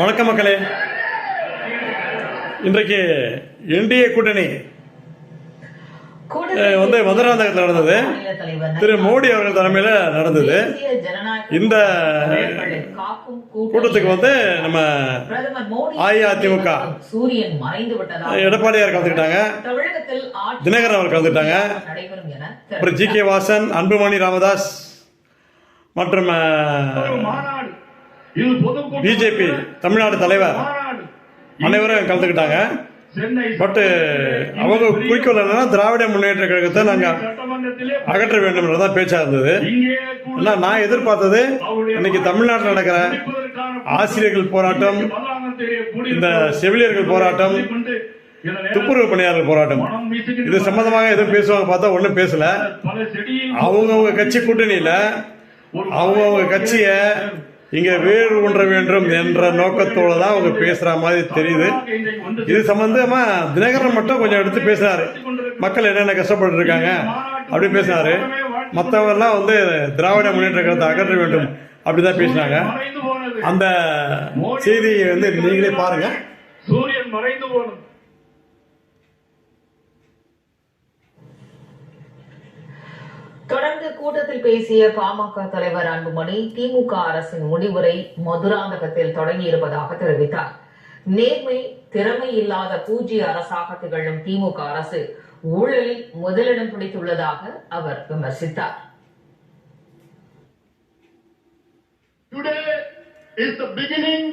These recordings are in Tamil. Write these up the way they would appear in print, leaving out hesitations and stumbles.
வணக்கம் மக்களே. இன்றைக்கு என்டிஏ கூட்டணி வந்து மதுராந்தகத்தில் நடந்தது. திரு மோடி அவர்கள் தலைமையில் நடந்தது. இந்த கூட்டத்துக்கு வந்து நம்ம அஇஅதிமுக எடப்பாடியார் கலந்துக்கிட்டாங்க, தினகரன் அவர் கலந்துக்கிட்டாங்க, அப்புறம் ஜி.கே. வாசன், அன்புமணி ராமதாஸ் மற்றும் பிஜேபி தமிழ்நாடு தலைவர் அனைவரும் கலந்துக்கிட்டாங்க. பட் அவங்க குறிக்கோள் என்னன்னா, திராவிட முன்னேற்ற கழகத்தை நாங்கள் அகற்ற வேண்டும் என்றதான் பேச்சா இருந்தது. ஏன்னா நான் எதிர்பார்த்தது, இன்னைக்கு தமிழ்நாட்டில் நடக்கிற ஆசிரியர்கள் போராட்டம், இந்த செவிலியர்கள் போராட்டம், துப்புரவு பணியாளர்கள் போராட்டம், இது சம்பந்தமாக எதுவும் பேசுவாங்க பார்த்தா ஒன்றும் பேசல. அவங்கவுங்க கட்சி கூட்டணியில் அவங்கவுங்க கட்சியை இங்க வேறு ஒன்ற வேண்டும் என்ற நோக்கத்தோடு தான் அவங்க பேசுற மாதிரி தெரியுது. இது சம்பந்தமா தினகரன் மட்டும் கொஞ்சம் எடுத்து பேசினாரு, மக்கள் என்னென்ன கஷ்டப்பட்டு இருக்காங்க அப்படி பேசினாரு. மற்றவங்கெல்லாம் வந்து திராவிட முன்னேற்ற கழகத்தை அகற்ற வேண்டும் அப்படிதான் பேசினாங்க. அந்த செய்தியை வந்து நீங்களே பாருங்க. சூரியன் மறைந்து போனது. தொடர்ந்து கூட்டத்தில் பேசிய பாமக தலைவர் அன்புமணி, திமுக அரசின் முடிவுரை மதுராந்தகத்தில் தொடங்கியிருப்பதாக தெரிவித்தார். நேர்மை, திறமை இல்லாத பூஜ்ய அரசாக திகழும் திமுக அரசு ஊழலில் முதலிடம் பிடித்துள்ளதாக அவர் விமர்சித்தார். Today is the beginning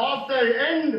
of the end